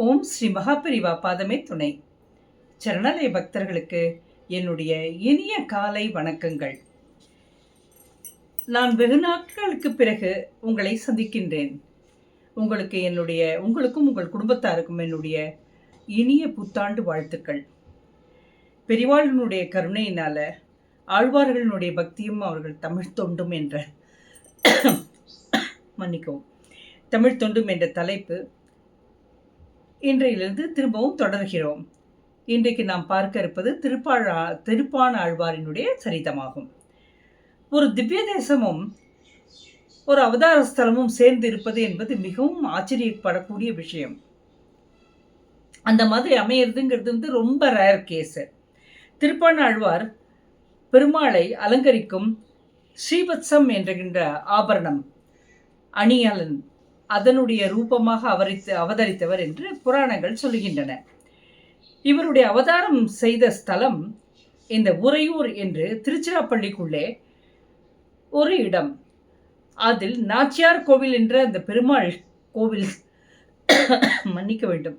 ஓம் ஸ்ரீ மகாபெரிவா பாதமே துணை. சரணாலய பக்தர்களுக்கு என்னுடைய இனிய காலை வணக்கங்கள். நான் வெகு நாட்களுக்கு பிறகு உங்களை சந்திக்கின்றேன். உங்களுக்கும் உங்கள் குடும்பத்தாருக்கும் என்னுடைய இனிய புத்தாண்டு வாழ்த்துக்கள். பெரிவாளினுடைய கருணையினால ஆழ்வார்களினுடைய பக்தியும் அவர்கள் தமிழ் தொண்டும் என்ற மன்னிக்கவும் தமிழ் தொண்டும் என்ற தலைப்பு இன்றையிலிருந்து திரும்பவும் தொடர்கிறோம். இன்றைக்கு நாம் பார்க்க இருப்பது திருப்பாண ஆழ்வாரினுடைய சரிதமாகும். ஒரு திவ்ய தேசமும் ஒரு அவதார ஸ்தலமும் சேர்ந்து இருப்பது என்பது மிகவும் ஆச்சரியப்படக்கூடிய விஷயம். அந்த மாதிரி அமையிறதுங்கிறது ரொம்ப ரேர் கேஸு. திருப்பாண ஆழ்வார் பெருமாளை அலங்கரிக்கும் ஸ்ரீவத்சம் என்கின்ற ஆபரணம் அணியாளன் அதனுடைய ரூபமாக அவதரித்தவர் என்று புராணங்கள் சொல்லுகின்றன. இவருடைய அவதாரம் செய்த ஸ்தலம் இந்த உறையூர் என்று திருச்சிராப்பள்ளிக்குள்ளே ஒரு இடம். அதில் நாச்சியார் கோவில் என்ற அந்த பெருமாள் கோவில் மன்னிக்க வேண்டும்,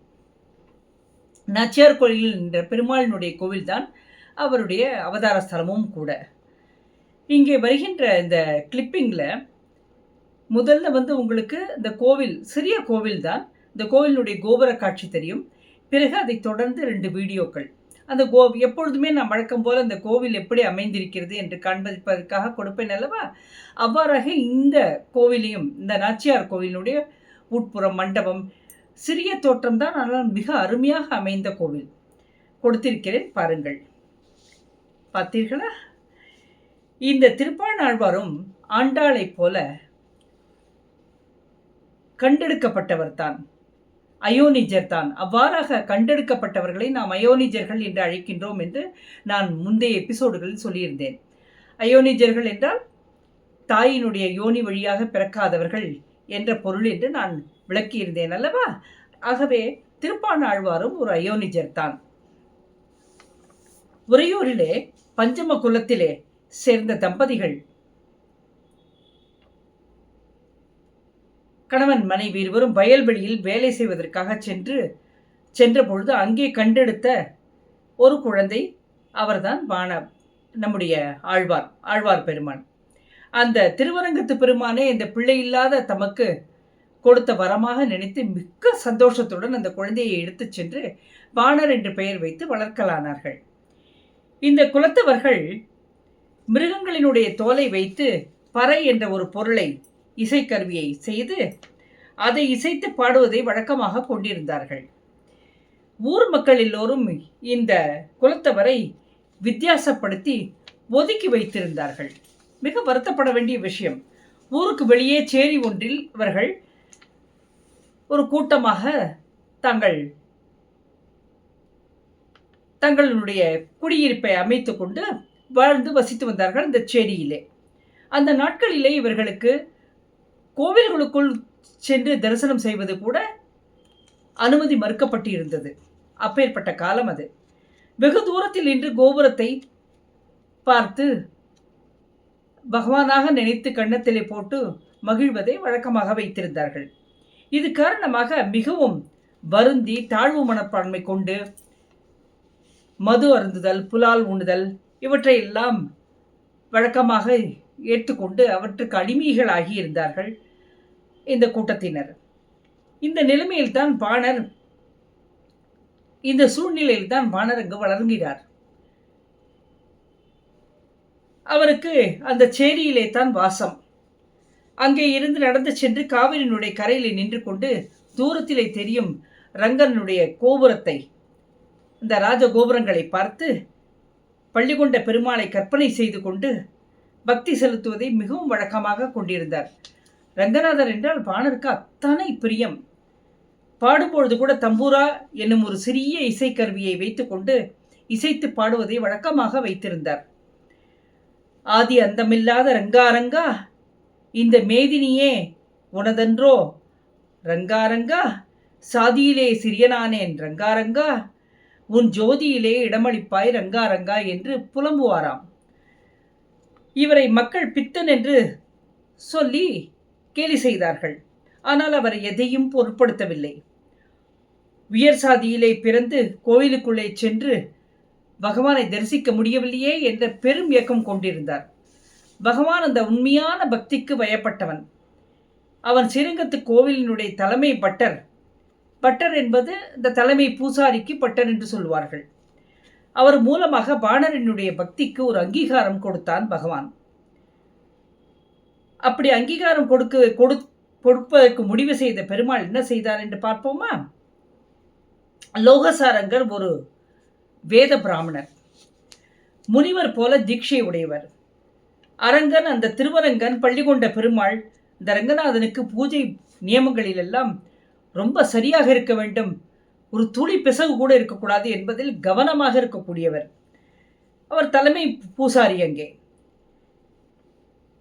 நாச்சியார் கோவில் என்ற பெருமாளினுடைய கோவில்தான் அவருடைய அவதார ஸ்தலமும் கூட. இங்கே வருகின்ற இந்த கிளிப்பிங்கில் முதல்ல உங்களுக்கு இந்த கோவில் சிறிய கோவில் தான். இந்த கோவிலுடைய கோபுர காட்சி தெரியும். பிறகு அதை தொடர்ந்து 2 வீடியோக்கள். அந்த எப்பொழுதுமே நான் வழக்கம் போல் அந்த கோவில் எப்படி அமைந்திருக்கிறது என்று காண்பிப்பதற்காக கொடுப்பேன் அல்லவா. அவ்வாறாக இந்த கோவிலையும், இந்த நாச்சியார் கோவிலினுடைய உட்புறம் மண்டபம் சிறிய தோற்றம்தான், ஆனால் மிக அருமையாக அமைந்த கோவில் கொடுத்திருக்கிறேன், பாருங்கள். பார்த்தீர்களா? இந்த திருப்பாண ஆழ்வாரும் ஆண்டாளை போல கண்டெடுக்கப்பட்டவர் தான், அயோனிஜர் தான். அவ்வாறாக கண்டெடுக்கப்பட்டவர்களை நாம் அயோனிஜர்கள் என்று அழைக்கின்றோம் என்று நான் முந்தைய எபிசோடுகளில் சொல்லியிருந்தேன். அயோனிஜர்கள் என்றால் தாயினுடைய யோனி வழியாக பிறக்காதவர்கள் என்ற பொருள் என்று நான் விளக்கியிருந்தேன் அல்லவா. ஆகவே திருப்பாண ஆழ்வாரும் ஒரு அயோனிஜர் தான். உறையூரிலே பஞ்சம குலத்திலே சேர்ந்த தம்பதிகள் கணவன் மனைவி இருவரும் வயல்வெளியில் வேலை செய்வதற்காக சென்ற பொழுது அங்கே கண்டெடுத்த ஒரு குழந்தை அவர்தான் நம்முடைய ஆழ்வார் பெருமான். அந்த திருவரங்கத்து பெருமானே இந்த பிள்ளை இல்லாத தமக்கு கொடுத்த வரமாக நினைத்து மிக்க சந்தோஷத்துடன் அந்த குழந்தையை எடுத்து சென்று வாணர் என்று பெயர் வைத்து வளர்க்கலானார்கள். இந்த குலத்தவர்கள் மிருகங்களினுடைய தோலை வைத்து பறை என்ற ஒரு பொருளை, இசைக்கருவியை செய்து அதை இசைத்து பாடுவதை வழக்கமாக கொண்டிருந்தார்கள். ஊர் மக்கள் எல்லோரும் இந்த குலத்தவரை வித்தியாசப்படுத்தி ஒதுக்கி வைத்திருந்தார்கள். மிக வருத்தப்பட வேண்டிய விஷயம். ஊருக்கு வெளியே சேரி ஒன்றில் அவர்கள் ஒரு கூட்டமாக தங்களுடைய குடியிருப்பை அமைத்து கொண்டு வாழ்ந்து வசித்து வந்தார்கள் இந்த சேரியிலே. அந்த நாட்களிலே இவர்களுக்கு கோவில்களுக்குள் சென்று தரிசனம் செய்வது கூட அனுமதி மறுக்கப்பட்டு இருந்தது. அப்பேற்பட்ட காலம் அது. வெகு தூரத்தில் நின்று கோபுரத்தை பார்த்து பகவானாக நினைத்து கன்னத்திலே போட்டு மகிழ்வதை வழக்கமாக வைத்திருந்தார்கள். இது காரணமாக மிகவும் வருந்தி தாழ்வு மனப்பான்மை கொண்டு மது அருந்துதல், புலால் உண்ணுதல் இவற்றை எல்லாம் வழக்கமாக ஏற்றுக்கொண்டு அவற்றுக்கு அடிமைகளாகி இருந்தார்கள் இந்த கூட்டத்தினர். இந்த நிலைமையில்தான் இந்த சூழ்நிலையில்தான் வாணர் அங்கு வளர்கிறார். அவருக்கு அந்த சேரியிலே தான் வாசம். அங்கே இருந்து நடந்து சென்று காவிரியினுடைய கரையிலே நின்று கொண்டு தூரத்திலே தெரியும் ரங்கனுடைய கோபுரத்தை, இந்த ராஜ கோபுரங்களை பார்த்து பள்ளி கொண்ட பெருமாளை கற்பனை செய்து கொண்டு பக்தி செலுத்துவதை மிகவும் வழக்கமாக கொண்டிருந்தார். ரங்கநாதர் என்றால் வாணருக்கு அத்தனை பிரியம். பாடும்பொழுது கூட தம்பூரா என்னும் ஒரு சிறிய இசைக்கருவியை வைத்துக்கொண்டு இசைத்து பாடுவதை வழக்கமாக வைத்திருந்தார். ஆதி அந்தமில்லாத ரங்காரங்கா, இந்த மேதினியே உனதன்றோ ரங்காரங்கா, சாதியிலே சிறியனானேன் ரங்காரங்கா, உன் ஜோதியிலே இடமளிப்பாய் ரங்காரங்கா என்று புலம்புவாராம். இவரை மக்கள் பித்தன் என்று சொல்லி கேலி செய்தார்கள். ஆனால் அவர் எதையும் பொருட்படுத்தவில்லை. உயர் சாதியிலே பிறந்து கோயிலுக்குள்ளே சென்று பகவானை தரிசிக்க முடியவில்லையே என்ற பெரும் இயக்கம் கொண்டிருந்தார். பகவான் அந்த உண்மையான பக்திக்கு வயப்பட்டவன். அவன் ஸ்ரீரங்கத்து கோவிலினுடைய தலைமை பட்டர். பட்டர் என்பது இந்த தலைமை பூசாரிக்கு பட்டர் என்று சொல்வார்கள். அவர் மூலமாக பாணரினுடைய பக்திக்கு ஒரு அங்கீகாரம் கொடுத்தான் பகவான். அப்படி அங்கீகாரம் கொடுப்பதற்கு முடிவு செய்த பெருமாள் என்ன செய்தார் என்று பார்ப்போமா? லோகசாரங்கர் ஒரு வேத பிராமணர், முனிவர் போல தீட்சை உடையவர். அரங்கன், அந்த திருவரங்கன் பள்ளி கொண்ட பெருமாள் இந்த ரங்கநாதனுக்கு பூஜை நியமங்களிலெல்லாம் ரொம்ப சரியாக இருக்க வேண்டும், ஒரு துளி பிசகு கூட இருக்கக்கூடாது என்பதில் கவனமாக இருக்கக்கூடியவர். அவர் தலைமை பூசாரி. அங்கே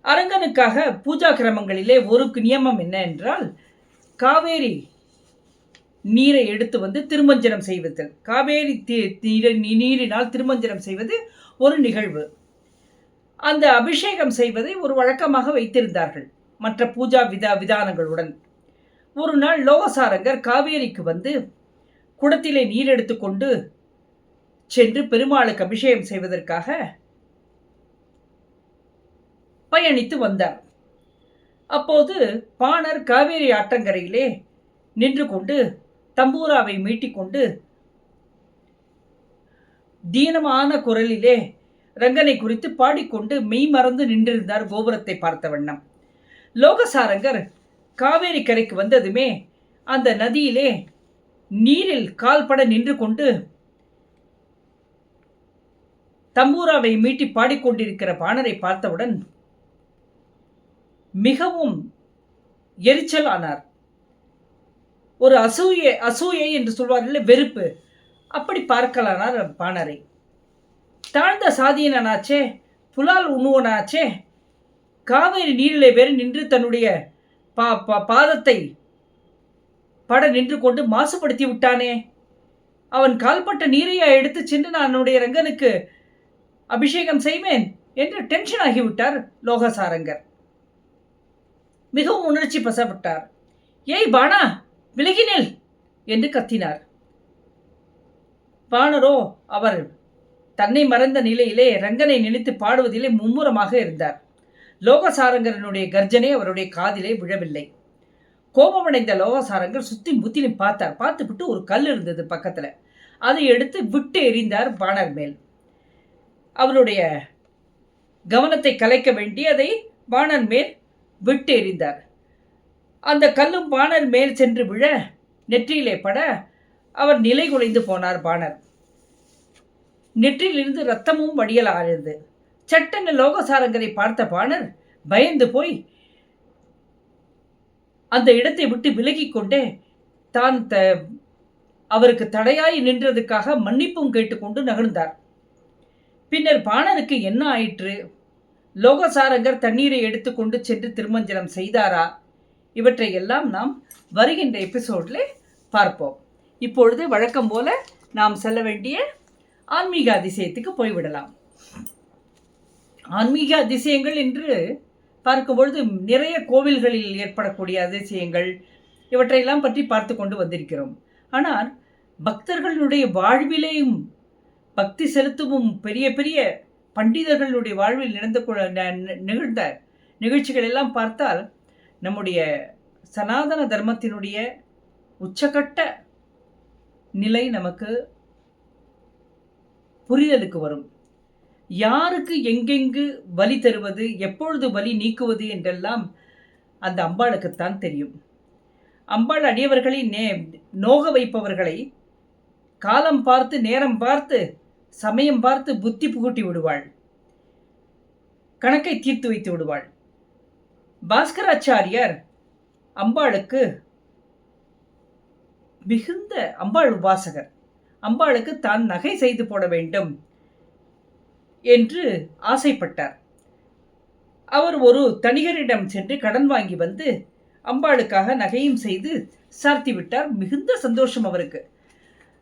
அரங்கனுக்காக பூஜா கிரமங்களிலே ஒரு நியமம் என்ன என்றால், காவேரி நீரை எடுத்து வந்து திருமஞ்சனம் செய்வது. காவேரி நீரினால் திருமஞ்சனம் செய்வது ஒரு நிகழ்வு. அந்த அபிஷேகம் செய்வதை ஒரு வழக்கமாக வைத்திருந்தார்கள் மற்ற பூஜா விதானங்களுடன். ஒரு நாள் லோகசாரங்கர் காவேரிக்கு வந்து குடத்திலே நீர் எடுத்துக்கொண்டு சென்று பெருமாளுக்கு அபிஷேகம் செய்வதற்காக பயணித்து வந்தார். அப்போது பாணர் காவேரி ஆற்றங்கரையிலே நின்று கொண்டு தம்பூராவை மீட்டிக்கொண்டு தீனமான குரலிலே ரங்கனை குறித்து பாடிக்கொண்டு மெய் மறந்து நின்றிருந்தார் கோபுரத்தை பார்த்த வண்ணம். லோகசாரங்கர் காவேரி கரைக்கு வந்ததுமே அந்த நதியிலே நீரில் கால்பட நின்று கொண்டு தம்பூராவை மீட்டி பாடிக்கொண்டிருக்கிற பாணரை பார்த்தவுடன் மிகவும் எரிச்சல் ஆனார். ஒரு அசூயை என்று சொல்வார்கள், வெறுப்பு, அப்படி பார்க்கலானார் பாணரை. தாழ்ந்த சாதியினாச்சே, புலால் உண்ணுவனாச்சே, காவேரி நீரிலே வேறு நின்று தன்னுடைய பாதத்தை பட நின்று கொண்டு மாசுபடுத்தி விட்டானே, அவன் கால்பட்ட நீரையா எடுத்து சென்று நான் என்னுடைய ரங்கனுக்கு அபிஷேகம் செய்வேன் என்று டென்ஷன் ஆகிவிட்டார் லோகசாரங்கர். மிகவும் உணர்ச்சி பசப்பட்டார். ஏய் பாணா, விலகினேல் என்று கத்தினார். பாணரோ அவர் தன்னை மறந்த நிலையிலே ரங்கனை நினைத்து பாடுவதிலே மும்முரமாக இருந்தார். லோகசாரங்கரனுடைய கர்ஜனை அவருடைய காதிலே விழவில்லை. கோபமடைந்த லோகசாரங்கர் சுத்தி முத்திலும் பார்த்தார். பார்த்துவிட்டு ஒரு கல் இருந்தது பக்கத்துல, அதை எடுத்து விட்டு எறிந்தார் பாணர் மேல். அவருடைய கவனத்தை கலைக்க வேண்டி அதை பாணர் மேல் விட்டு எறிந்தார். அந்த கல்லும் பாணர் மேல் சென்று விழ நெற்றியிலே பட அவர் நிலை குலைந்து போனார். பாணர் நெற்றியிலிருந்து இரத்தமும் வடியல் ஆனது. சட்டென லோகசாரங்கரை பார்த்த பாணர் பயந்து போய் அந்த இடத்தை விட்டு விலகிக் கொண்டே தான் அவருக்கு தடையாய் நின்றதுக்காக மன்னிப்பும் கேட்டுக்கொண்டு நகர்ந்தார். பின்னர் பாணருக்கு என்ன ஆயிற்று, லோகசாரங்கர் தண்ணீரை எடுத்துக்கொண்டு சென்று திருமஞ்சனம் செய்தாரா, இவற்றை எல்லாம் நாம் வருகின்ற எபிசோடில் பார்ப்போம். இப்பொழுது வழக்கம் போல நாம் செல்ல வேண்டிய ஆன்மீக அதிசயத்துக்கு போய்விடலாம். ஆன்மீக அதிசயங்கள் என்று பார்க்கும்பொழுது நிறைய கோவில்களில் ஏற்படக்கூடிய அதிசயங்கள் இவற்றையெல்லாம் பற்றி பார்த்து கொண்டு வந்திருக்கிறோம். ஆனால் பக்தர்களுடைய வாழ்விலேயும் பக்தி செலுத்தவும் பெரிய பெரிய பண்டிதர்களுடைய வாழ்வில் நிகழ்ந்த நிகழ்ச்சிகள் எல்லாம் பார்த்தால் நம்முடைய சனாதன தர்மத்தினுடைய உச்சகட்ட நிலை நமக்கு புரிதலுக்கு வரும். யாருக்கு எங்கெங்கு பலி தருவது, எப்பொழுது பலி நீக்குவது என்றெல்லாம் அந்த அம்பாளுக்குத்தான் தெரியும். அம்பாள் அடியவர்களை நோக வைப்பவர்களை காலம் பார்த்து, நேரம் பார்த்து, சமயம் பார்த்து புத்தி புகுட்டி விடுவாள், கணக்கை தீர்த்து வைத்து விடுவாள். பாஸ்கராச்சாரியார் அம்பாளுக்கு மிகுந்த அம்பாள் உபாசகர். அம்பாளுக்கு தான் நகை செய்து போட வேண்டும் என்று ஆசைப்பட்டார். அவர் ஒரு தனிகரிடம் சென்று கடன் வாங்கி வந்து அம்பாளுக்காக நகையும் செய்து சார்த்தி விட்டார். மிகுந்த சந்தோஷம் அவருக்கு.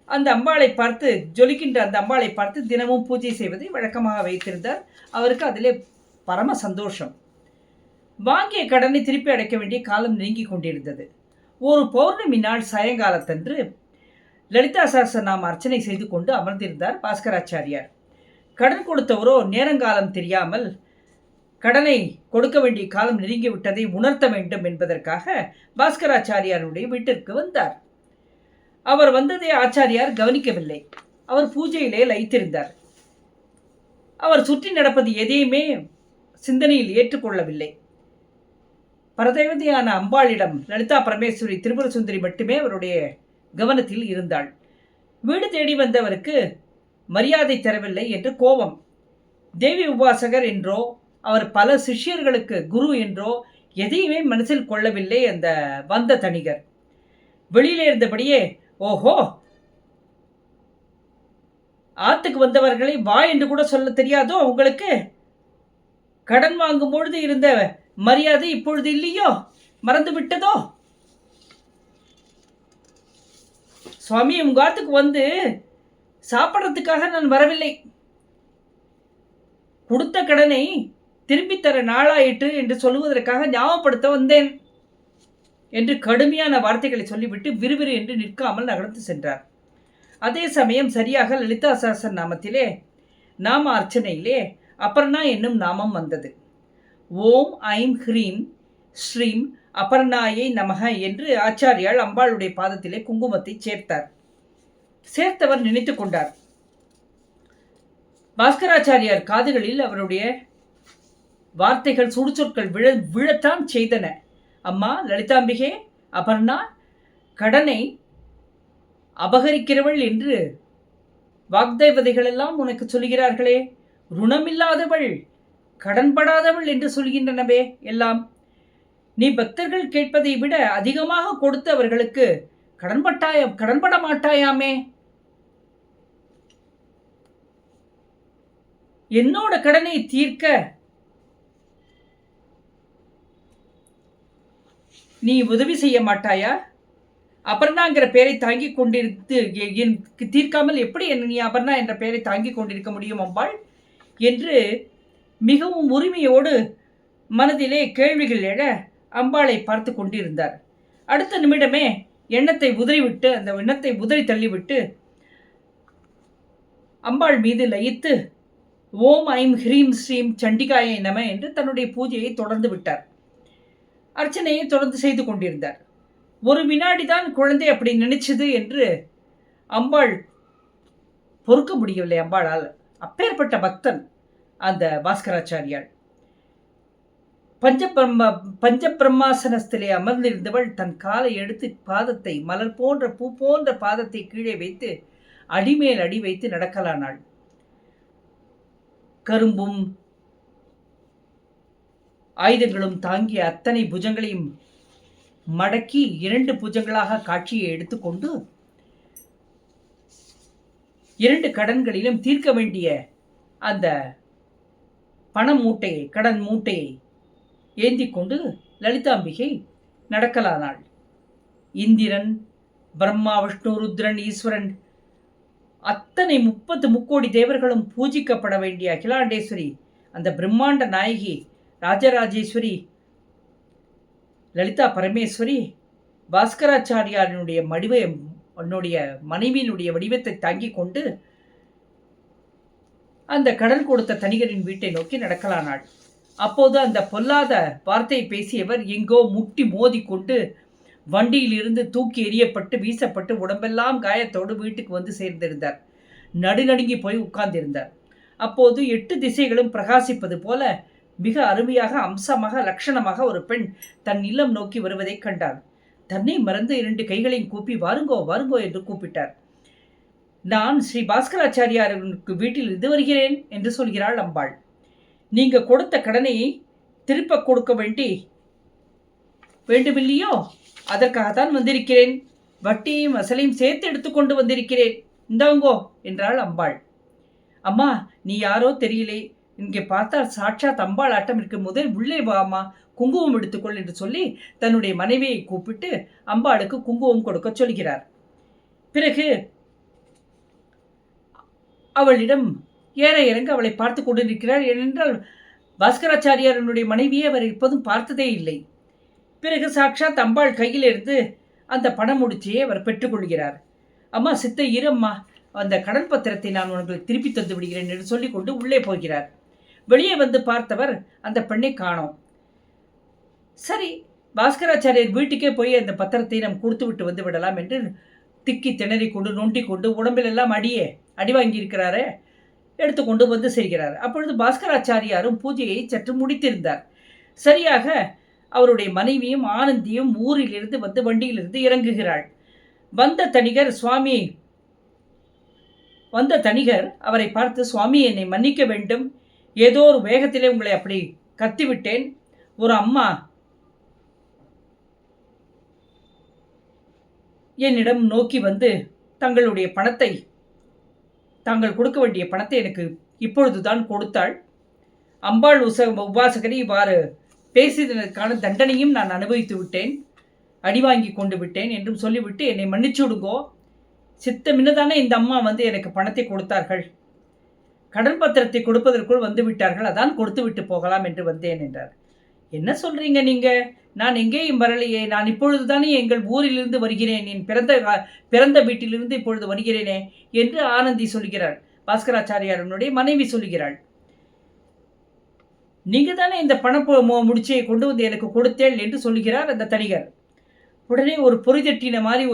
அந்த அம்பாளை பார்த்து, ஜொலிக்கின்ற அந்த அம்பாளை பார்த்து தினமும் பூஜை செய்வதை வழக்கமாக வைத்திருந்தார். அவருக்கு அதிலே பரம சந்தோஷம். வாங்கிய கடனை திருப்பி அடைக்க வேண்டிய காலம் நெருங்கி கொண்டிருந்தது. ஒரு பௌர்ணமி நாள் சாயங்காலத்தன்று லலிதா சஹஸ்ரநாம அர்ச்சனை செய்து கொண்டு அமர்ந்திருந்தார் பாஸ்கராச்சாரியார். கடன் கொடுத்தவரோ நேரங்காலம் தெரியாமல் கடனை கொடுக்க வேண்டிய காலம் நெருங்கிவிட்டதை உணர்த்த வேண்டும் என்பதற்காக பாஸ்கராச்சாரியாருடைய வீட்டிற்கு வந்தார். அவர் வந்ததை ஆச்சாரியார் கவனிக்கவில்லை. அவர் பூஜையிலே லயித்திருந்தார். அவர் சுற்றி நடப்பது எதையுமே சிந்தனையில் ஏற்றுக்கொள்ளவில்லை. பரதேவதையான அம்பாளிடம் லலிதா பரமேஸ்வரி திரிபுர சுந்தரி மட்டுமே அவருடைய கவனத்தில் இருந்தாள். வீடு தேடி வந்தவருக்கு மரியாதை தரவில்லை என்று கோபம். தேவி உபாசகர் என்றோ அவர் பல சிஷ்யர்களுக்கு குரு என்றோ எதையுமே மனசில் கொள்ளவில்லை அந்த வந்த தணிகர். வெளியிலே இருந்தபடியே, ஓஹோ, ஆத்துக்கு வந்தவர்களை வா என்று கூட சொல்ல தெரியாதோ உங்களுக்கு? கடன் வாங்கும் பொழுது இருந்த மரியாதை இப்பொழுது இல்லையோ? மறந்து விட்டதோ? சுவாமி, உங்க ஆத்துக்கு வந்து சாப்பிட்றதுக்காக நான் வரவில்லை. கொடுத்த கடனை திரும்பி தர நாளாயிற்று என்று சொல்லுவதற்காக ஞாபகப்படுத்த வந்தேன் என்று கடுமையான வார்த்தைகளை சொல்லிவிட்டு விறுவிறு என்று நிற்காமல் நகர்ந்து சென்றார். அதே சமயம் சரியாக லலிதா சஹஸ்ர நாமத்திலே நாம அர்ச்சனையிலே அபர்ணா என்னும் நாமம் வந்தது. ஓம் ஐம் ஹ்ரீம் ஸ்ரீம் அபர்ணாயை நமக என்று ஆச்சாரியால் அம்பாளுடைய பாதத்திலே குங்குமத்தை சேர்த்தார். சேர்த்தவர் நினைத்து கொண்டார். பாஸ்கராச்சாரியார் காதுகளில் அவருடைய வார்த்தைகள் சுடுச்சொற்கள் விழத்தான் செய்தன. அம்மா லலிதாம்பிகே, அபர்ணா கடனை அபகரிக்கிறவள் என்று வாக்தேவதைகளெல்லாம் உனக்கு சொல்கிறார்களே, ருணமில்லாதவள், கடன்படாதவள் என்று சொல்கின்றனவே எல்லாம். நீ பக்தர்கள் கேட்பதை விட அதிகமாக கொடுத்து அவர்களுக்கு கடன்பட மாட்டாயாமே. என்னோட கடனை தீர்க்க நீ உதவி செய்ய மாட்டாயா? அபர்ணாங்கிற பெயரை தாங்கி கொண்டிருந்து தீர்க்காமல் எப்படி நீ அபர்ணா என்ற பெயரை தாங்கி கொண்டிருக்க முடியும் அம்பாள் என்று மிகவும் உரிமையோடு மனதிலே கேள்விகள் எழ அம்பாளை பார்த்து கொண்டிருந்தார். அடுத்த நிமிடமே அந்த எண்ணத்தை உதறி தள்ளிவிட்டு அம்பாள் மீது லயித்து ஓம் ஐம் ஹ்ரீம் ஸ்ரீம் சண்டிகாயை நம என்று தன்னுடைய பூஜையை தொடர்ந்து விட்டார். அர்ச்சனையை தொடர்ந்து செய்து கொண்டிருந்தார். ஒரு வினாடிதான் குழந்தை அப்படி நினைச்சது என்று அம்பாள் பொறுக்க முடியவில்லை. அம்பாளால் அப்பேற்பட்ட பக்தன் அந்த பாஸ்கராச்சாரியாள். பஞ்சபிரம்மாசனத்திலே அமர்ந்திருந்தவள் தன் காலை எடுத்து பாதத்தை, மலர் போன்ற பூ போன்ற பாதத்தை கீழே வைத்து அடிமேல் அடி வைத்து நடக்கலானாள். கரும்பும் ஆயுதங்களும் தாங்கிய அத்தனை புஜங்களையும் மடக்கி 2 புஜங்களாக காட்சியை எடுத்துக்கொண்டு 2 கடன்களிலும் தீர்க்க வேண்டிய அந்த கடன் மூட்டையை ஏந்தி கொண்டு லலிதாம்பிகை நடக்கலானாள். இந்திரன், பிரம்மா, விஷ்ணு, ருத்ரன், ஈஸ்வரன், அத்தனை 30 முக்கோடி தேவர்களும் பூஜிக்கப்பட வேண்டிய அகிலாண்டேஸ்வரி, அந்த பிரம்மாண்ட நாயகி ராஜராஜேஸ்வரி லலிதா பரமேஸ்வரி பாஸ்கராச்சாரியாரினுடைய மனைவியினுடைய வடிவத்தை தாங்கி கொண்டு அந்த கடன் கொடுத்த தணிகரின் வீட்டை நோக்கி நடக்கலானாள். அப்போது அந்த பொல்லாத வார்த்தையை பேசியவர் எங்கோ முட்டி மோதி கொண்டு வண்டியில் இருந்து தூக்கி எறியப்பட்டு வீசப்பட்டு உடம்பெல்லாம் காயத்தோடு வீட்டுக்கு வந்து சேர்ந்திருந்தார். நடுநடுங்கி போய் உட்கார்ந்திருந்தார். அப்போது 8 திசைகளும் பிரகாசிப்பது போல மிக அருமையாக, அம்சமாக, லட்சணமாக ஒரு பெண் தன் இல்லம் நோக்கி வருவதை கண்டார். தன்னை மறந்து 2 கைகளையும் கூப்பி வாருங்கோ வாருங்கோ என்று கூப்பிட்டார். நான் ஸ்ரீ பாஸ்கராச்சாரியாருக்கு வீட்டில் இருந்து வருகிறேன் என்று சொல்கிறாள் அம்பாள். நீங்க கொடுத்த கடனை திருப்ப கொடுக்க வேண்டுமில்லையோ? அதற்காகத்தான் வந்திருக்கிறேன். வட்டியையும் அசலையும் சேர்த்து எடுத்துக்கொண்டு வந்திருக்கிறேன். இந்தாங்கோ என்றாள் அம்பாள். அம்மா, நீ யாரோ தெரியலே, இங்கே பார்த்தால் சாட்சாத் அம்பாள் ஆட்டம் இருக்கு, முதல் உள்ளே வாமா, குங்குமம் எடுத்துக்கொள் என்று சொல்லி தன்னுடைய மனைவியை கூப்பிட்டு அம்பாளுக்கு குங்குமம் கொடுக்க சொல்கிறார். பிறகு அவளிடம் ஏற இறங்க அவளை பார்த்து கொண்டு நிற்கிறார். ஏனென்றால் பாஸ்கராச்சாரியாரனுடைய மனைவியை அவர் எப்போதும் பார்த்ததே இல்லை. பிறகு சாட்சாத் அம்பாள் கையிலிருந்து அந்த பணமுடிச்சியை அவர் பெற்றுக்கொள்கிறார். அம்மா சித்த இரம்மா, அந்த கடன் பத்திரத்தை நான் உங்களுக்கு திருப்பி தந்து விடுகிறேன் என்று சொல்லிக்கொண்டு உள்ளே போகிறார். வெளியே வந்து பார்த்தவர் அந்த பெண்ணை காணோம். சரி, பாஸ்கராச்சாரியர் வீட்டுக்கே போய் அந்த பத்திரத்தை நாம் கொடுத்து விட்டு வந்து விடலாம் என்று திக்கி திணறி கொண்டு நொண்டி கொண்டு உடம்பில் எல்லாம் அடி வாங்கியிருக்கிறாரே, எடுத்துக்கொண்டு வந்து செய்கிறார். அப்பொழுது பாஸ்கராச்சாரியாரும் பூஜையை சற்று முடித்திருந்தார். சரியாக அவருடைய மனைவியும் ஆனந்தியும் ஊரிலிருந்து வந்து வண்டியிலிருந்து இறங்குகிறாள். வந்த தணிகர் அவரை பார்த்து, சுவாமி என்னை மன்னிக்க வேண்டும், ஏதோ ஒரு வேகத்திலே உங்களை அப்படி கத்திவிட்டேன். ஒரு அம்மா என்னிடம் நோக்கி வந்து தங்களுடைய பணத்தை, தாங்கள் கொடுக்க வேண்டிய பணத்தை எனக்கு இப்பொழுதுதான் கொடுத்தாள். அம்பாள் உபாசகரை இவ்வாறு பேசியதற்கான தண்டனையும் நான் அனுபவித்து விட்டேன், அடி வாங்கி கொண்டு விட்டேன் என்றும் சொல்லிவிட்டு என்னை மன்னிச்சு விடுங்கோ. சித்தமின்னதானே இந்த அம்மா வந்து எனக்கு பணத்தை கொடுத்தார்கள், கடன் பத்திரத்தை கொடுப்பதற்குள் வந்து விட்டார்கள், அதான் கொடுத்து விட்டு போகலாம் என்று வந்தேன் என்றார். என்ன சொல்றீங்க நீங்க? நான் எங்கேயும் வரலையே, நான் இப்பொழுது தானே எங்கள் ஊரிலிருந்து வருகிறேன், என் பிறந்த வீட்டிலிருந்து இப்பொழுது வருகிறேனே என்று ஆனந்தி சொல்கிறாள். பாஸ்கராச்சாரியாரனுடைய மனைவி சொல்கிறாள். நீங்க தானே இந்த முடிச்சியை கொண்டு வந்து எனக்கு கொடுத்தேள் என்று சொல்கிறார் அந்த தணிகர். உடனே ஒரு பொறிதட்டின மாதிரி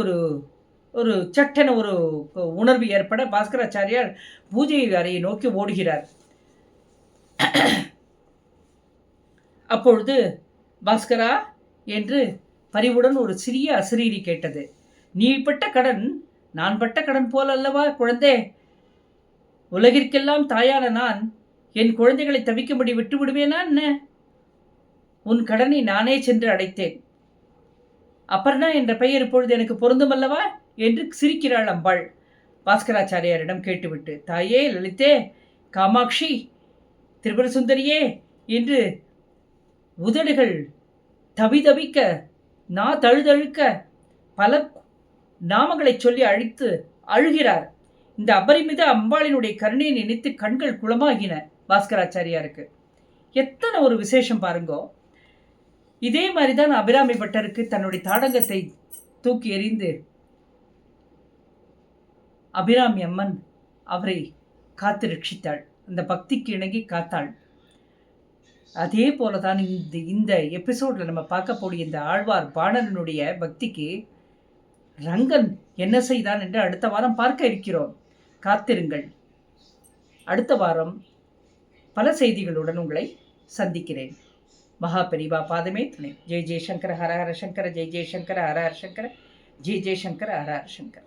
ஒரு சட்டென ஒரு உணர்வு ஏற்பட பாஸ்கராச்சாரியார் பூஜை அறையை நோக்கி ஓடுகிறார். அப்பொழுது பாஸ்கரா என்று பரிவுடன் ஒரு சிறிய அசரீரி கேட்டது. நீ பட்ட கடன் நான் பட்ட கடன் போல் அல்லவா குழந்தை? உலகிற்கெல்லாம் தாயான நான் என் குழந்தைகளை தவிக்கும்படி விட்டு விடுவேனா என்ன? உன் கடனை நானே சென்று அடைத்தேன். அபர்ணா என்ற பெயர் இப்பொழுது எனக்கு பொருந்தும் அல்லவா என்று சிரிக்கிறாள் அம்பாள் பாஸ்கராச்சாரியாரிடம் கேட்டுவிட்டு. தாயே லலிதே, காமாட்சி, திரிபுர சுந்தரியே என்று உதடுகள் தவிதவிக்க, தழுதழுக்க பல நாமங்களை சொல்லி அழித்து அழுகிறார். இந்த அபரிமித அம்பாளினுடைய கருணையை நினைத்து கண்கள் குளமாகின பாஸ்கராச்சாரியாருக்கு. எத்தனை ஒரு விசேஷம் பாருங்கோ. இதே மாதிரிதான் அபிராமி பட்டருக்கு தன்னுடைய தாடங்கத்தை தூக்கி எறிந்து அபிராமி அம்மன் அவரை காத்து ரட்சித்தாள், அந்த பக்திக்கு இணங்கி காத்தாள். அதே போலதான் இந்த எபிசோட்ல நம்ம பார்க்க போடிய இந்த ஆழ்வார் பாணனுடைய பக்திக்கு ரங்கன் என்ன செய்தான் என்று அடுத்த வாரம் பார்க்க இருக்கிறோம். காத்திருங்கள். அடுத்த வாரம் பல செய்திகளுடன் உங்களை சந்திக்கிறேன். மகா பெரிவா பாதமே துணை. ஜெய் ஜெய்சங்கர ஹர ஹர சங்கர, ஜெய் ஜெய்சங்கர ஹர ஹர சங்கர, ஜெய் ஜெய்சங்கர ஹர ஹர சங்கர.